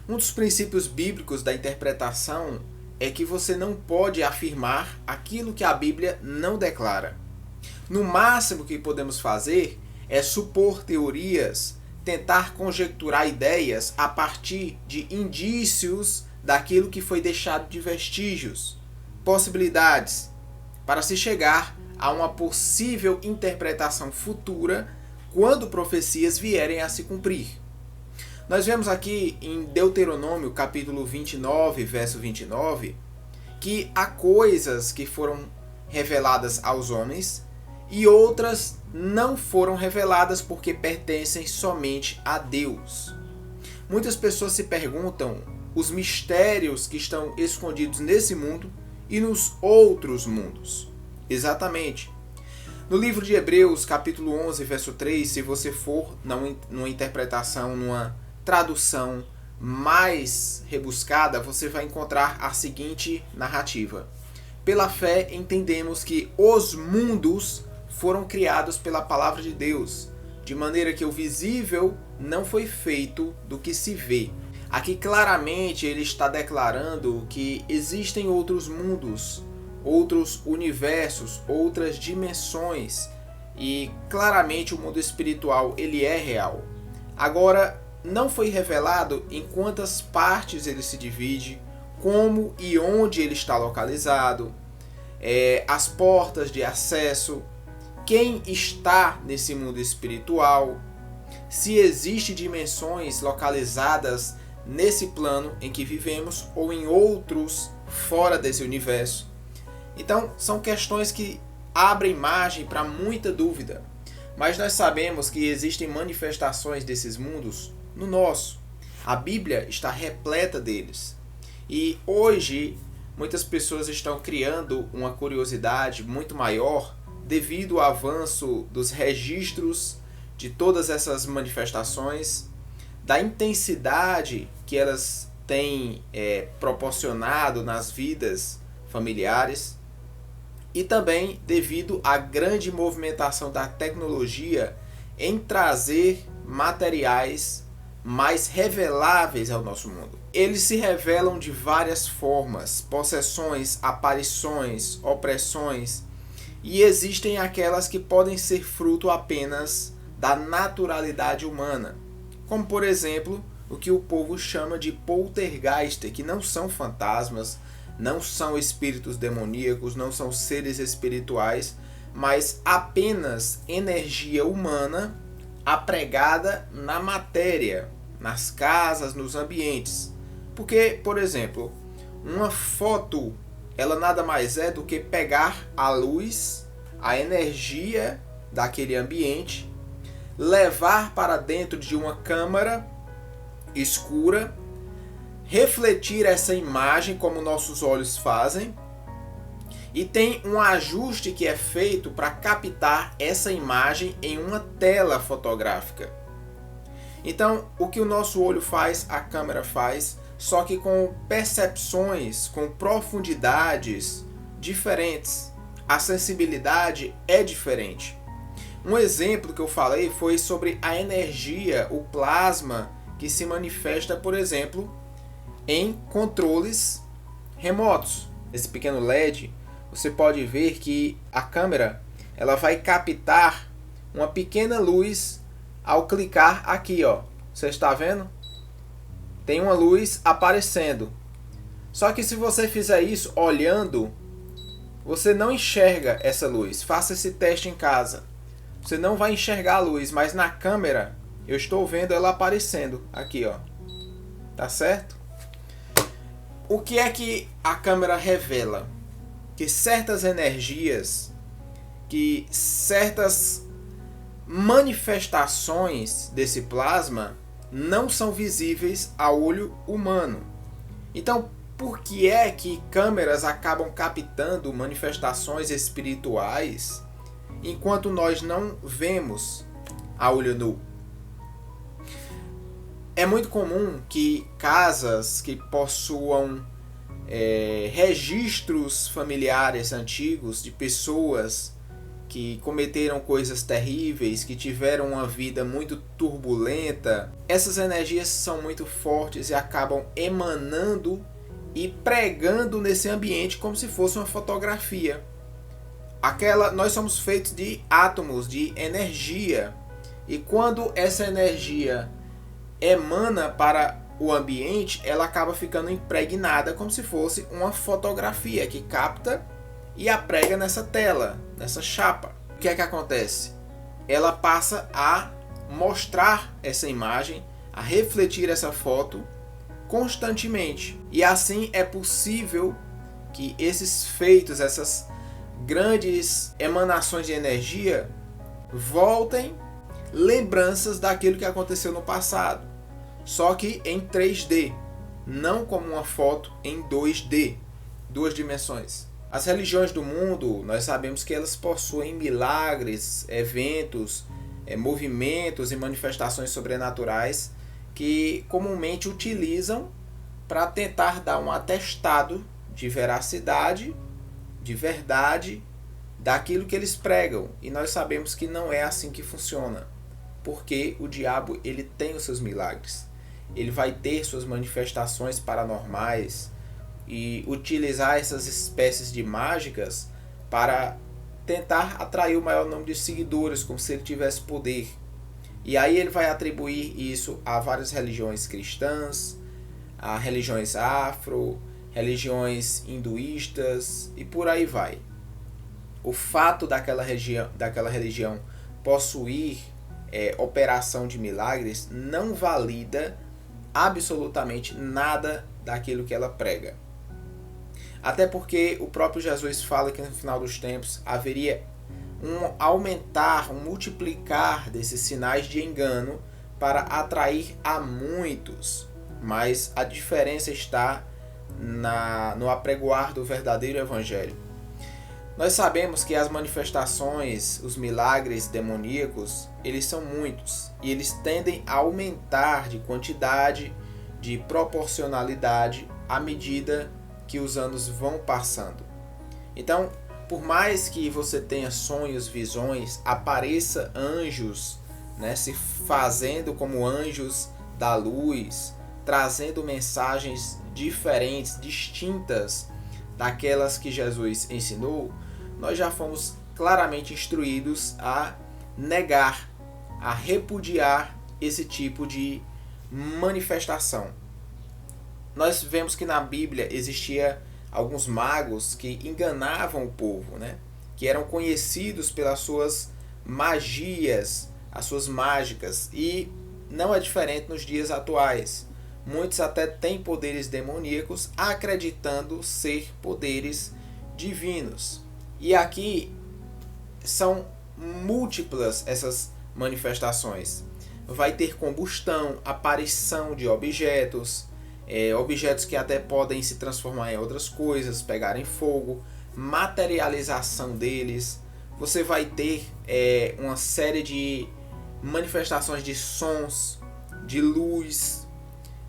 Um dos princípios bíblicos da interpretação é que você não pode afirmar aquilo que a Bíblia não declara. No máximo que podemos fazer é supor teorias, tentar conjecturar ideias a partir de indícios daquilo que foi deixado de vestígios, possibilidades, para se chegar a uma possível interpretação futura quando profecias vierem a se cumprir. Nós vemos aqui em Deuteronômio capítulo 29, verso 29, que há coisas que foram reveladas aos homens e outras não foram reveladas porque pertencem somente a Deus. Muitas pessoas se perguntam os mistérios que estão escondidos nesse mundo e nos outros mundos. Exatamente. No livro de Hebreus, capítulo 11, verso 3, se você for numa interpretação, numa tradução mais rebuscada, você vai encontrar a seguinte narrativa. Pela fé, entendemos que os mundos foram criados pela palavra de Deus, de maneira que o visível não foi feito do que se vê. Aqui claramente ele está declarando que existem outros mundos, outros universos, outras dimensões, e claramente o mundo espiritual ele é real. Agora, não foi revelado em quantas partes ele se divide, como e onde ele está localizado, as portas de acesso, quem está nesse mundo espiritual, se existem dimensões localizadas nesse plano em que vivemos ou em outros fora desse universo. Então, são questões que abrem margem para muita dúvida, mas nós sabemos que existem manifestações desses mundos no nosso. A Bíblia está repleta deles. E hoje, muitas pessoas estão criando uma curiosidade muito maior devido ao avanço dos registros de todas essas manifestações, da intensidade que elas têm proporcionado nas vidas familiares, e também devido à grande movimentação da tecnologia em trazer materiais mais reveláveis ao nosso mundo. Eles se revelam de várias formas: possessões, aparições, opressões, e existem aquelas que podem ser fruto apenas da naturalidade humana, como por exemplo o que o povo chama de poltergeist, que não são fantasmas, não são espíritos demoníacos, não são seres espirituais, mas apenas energia humana apregada na matéria, nas casas, nos ambientes. Porque, por exemplo, uma foto, ela nada mais é do que pegar a luz, a energia daquele ambiente, levar para dentro de uma câmara escura, refletir essa imagem como nossos olhos fazem, e tem um ajuste que é feito para captar essa imagem em uma tela fotográfica. Então, o que o nosso olho faz, a câmera faz, só que com percepções, com profundidades diferentes. A sensibilidade é diferente. Um exemplo que eu falei foi sobre a energia, o plasma, que se manifesta, por exemplo, em controles remotos. Esse pequeno LED, você pode ver que a câmera ela vai captar uma pequena luz ao clicar aqui, ó. Você está vendo? Tem uma luz aparecendo. Só que se você fizer isso olhando, você não enxerga essa luz. Faça esse teste em casa. Você não vai enxergar a luz, mas na câmera eu estou vendo ela aparecendo aqui, ó. Tá certo? O que é que a câmera revela? Que certas energias, que certas manifestações desse plasma não são visíveis a olho humano. Então, por que é que câmeras acabam captando manifestações espirituais enquanto nós não vemos a olho nu? É muito comum que casas que possuam registros familiares antigos de pessoas que cometeram coisas terríveis, que tiveram uma vida muito turbulenta, essas energias são muito fortes e acabam emanando e pregando nesse ambiente como se fosse uma fotografia. Nós somos feitos de átomos, de energia, e quando essa energia emana para o ambiente, ela acaba ficando impregnada como se fosse uma fotografia que capta e a prega nessa tela, nessa chapa. O que é que acontece? Ela passa a mostrar essa imagem, a refletir essa foto constantemente. E assim é possível que esses feitos, essas grandes emanações de energia, voltem lembranças daquilo que aconteceu no passado. Só que em 3D, não como uma foto em 2D, duas dimensões. As religiões do mundo, nós sabemos que elas possuem milagres, eventos, movimentos e manifestações sobrenaturais que comumente utilizam para tentar dar um atestado de veracidade, de verdade, daquilo que eles pregam. E nós sabemos que não é assim que funciona, porque o diabo ele tem os seus milagres. Ele vai ter suas manifestações paranormais e utilizar essas espécies de mágicas para tentar atrair o maior número de seguidores, como se ele tivesse poder. E aí ele vai atribuir isso a várias religiões cristãs, a religiões afro, religiões hinduístas e por aí vai. O fato daquela religião possuir operação de milagres não valida absolutamente nada daquilo que ela prega. Até porque o próprio Jesus fala que no final dos tempos haveria um aumentar, um multiplicar desses sinais de engano para atrair a muitos. Mas a diferença está no apregoar do verdadeiro evangelho. Nós sabemos que as manifestações, os milagres demoníacos, eles são muitos e eles tendem a aumentar de quantidade, de proporcionalidade à medida que os anos vão passando. Então, por mais que você tenha sonhos, visões, apareça anjos, né, se fazendo como anjos da luz, trazendo mensagens diferentes, distintas daquelas que Jesus ensinou, nós já fomos claramente instruídos a negar, a repudiar esse tipo de manifestação. Nós vemos que na Bíblia existia alguns magos que enganavam o povo, né? Que eram conhecidos pelas suas magias, as suas mágicas, e não é diferente nos dias atuais. Muitos até têm poderes demoníacos acreditando ser poderes divinos. E aqui são múltiplas essas manifestações. Vai ter combustão, aparição de objetos, objetos que até podem se transformar em outras coisas, pegarem fogo, materialização deles. Você vai ter uma série de manifestações de sons, de luz,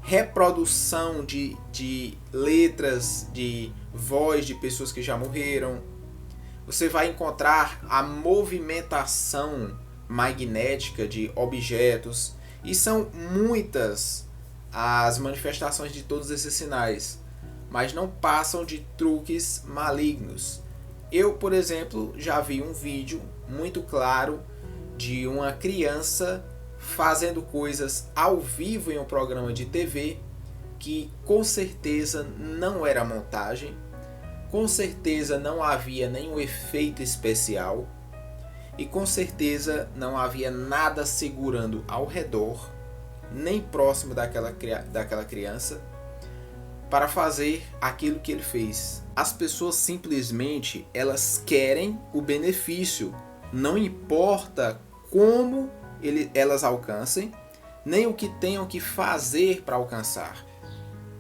reprodução de letras, de voz de pessoas que já morreram. Você vai encontrar a movimentação magnética de objetos, e são muitas as manifestações de todos esses sinais, mas não passam de truques malignos. Eu, por exemplo, já vi um vídeo muito claro de uma criança fazendo coisas ao vivo em um programa de TV que com certeza não era montagem, com certeza não havia nenhum efeito especial e com certeza não havia nada segurando ao redor, nem próximo daquela criança, para fazer aquilo que ele fez. As pessoas simplesmente elas querem o benefício, não importa como elas alcancem, nem o que tenham que fazer para alcançar.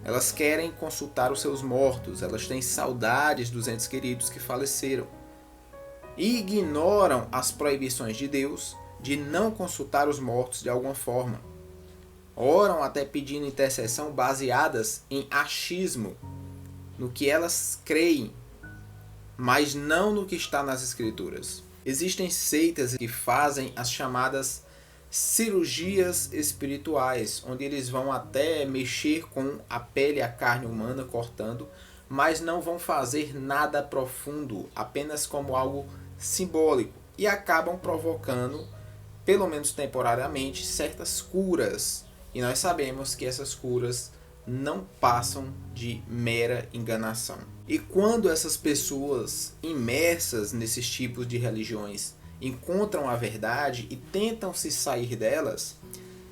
Elas querem consultar os seus mortos, elas têm saudades dos entes queridos que faleceram. E ignoram as proibições de Deus de não consultar os mortos de alguma forma. Oram até pedindo intercessão baseadas em achismo, no que elas creem, mas não no que está nas Escrituras. Existem seitas que fazem as chamadas cirurgias espirituais, onde eles vão até mexer com a pele e a carne humana, cortando, mas não vão fazer nada profundo, apenas como algo simbólico, e acabam provocando, pelo menos temporariamente, certas curas. E nós sabemos que essas curas não passam de mera enganação. E quando essas pessoas imersas nesses tipos de religiões encontram a verdade e tentam se sair delas,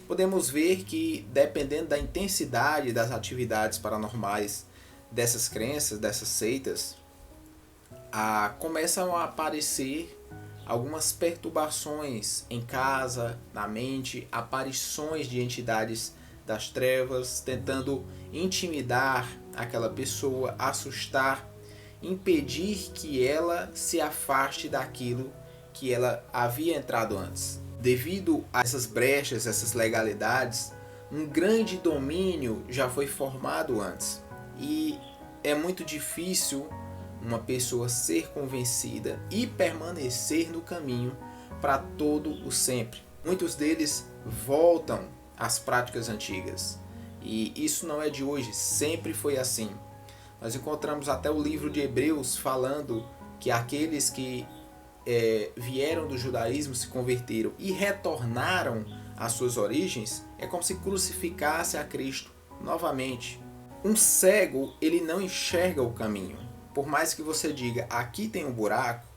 podemos ver que, dependendo da intensidade das atividades paranormais dessas crenças, dessas seitas, começam a aparecer algumas perturbações em casa, na mente, aparições de entidades das trevas, tentando intimidar aquela pessoa, assustar, impedir que ela se afaste daquilo que ela havia entrado antes. Devido a essas brechas, essas legalidades, um grande domínio já foi formado antes. E é muito difícil uma pessoa ser convencida e permanecer no caminho para todo o sempre. Muitos deles voltam às práticas antigas. E isso não é de hoje, sempre foi assim. Nós encontramos até o livro de Hebreus falando que aqueles que vieram do judaísmo, se converteram e retornaram às suas origens, é como se crucificasse a Cristo novamente. Um cego, ele não enxerga o caminho. Por mais que você diga, aqui tem um buraco,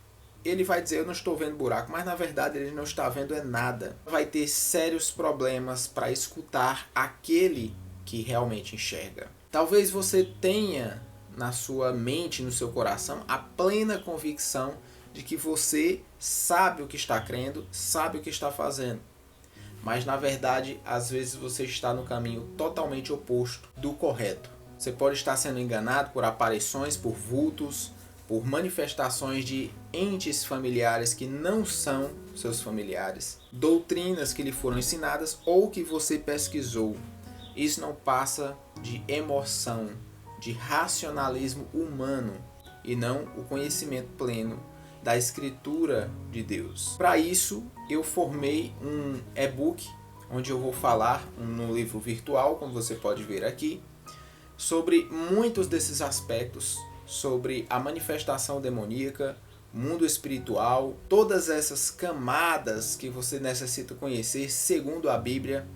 ele vai dizer, eu não estou vendo buraco, mas na verdade ele não está vendo nada. Vai ter sérios problemas para escutar aquele que realmente enxerga. Talvez você tenha na sua mente, no seu coração, a plena convicção de que você sabe o que está crendo, sabe o que está fazendo. Mas na verdade, às vezes você está no caminho totalmente oposto do correto. Você pode estar sendo enganado por aparições, por vultos, por manifestações de entes familiares que não são seus familiares, doutrinas que lhe foram ensinadas ou que você pesquisou. Isso não passa de emoção, de racionalismo humano e não o conhecimento pleno da Escritura de Deus. Para isso, eu formei um e-book, onde eu vou falar no livro virtual, como você pode ver aqui, sobre muitos desses aspectos, sobre a manifestação demoníaca, mundo espiritual, todas essas camadas que você necessita conhecer segundo a Bíblia,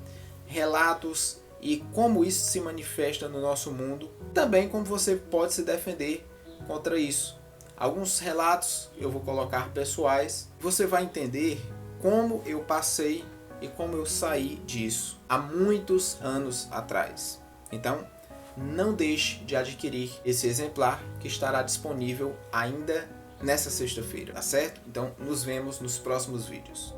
relatos e como isso se manifesta no nosso mundo, também como você pode se defender contra isso. Alguns relatos eu vou colocar pessoais, você vai entender como eu passei e como eu saí disso há muitos anos atrás. Então, não deixe de adquirir esse exemplar que estará disponível ainda nessa sexta-feira, tá certo? Então, nos vemos nos próximos vídeos.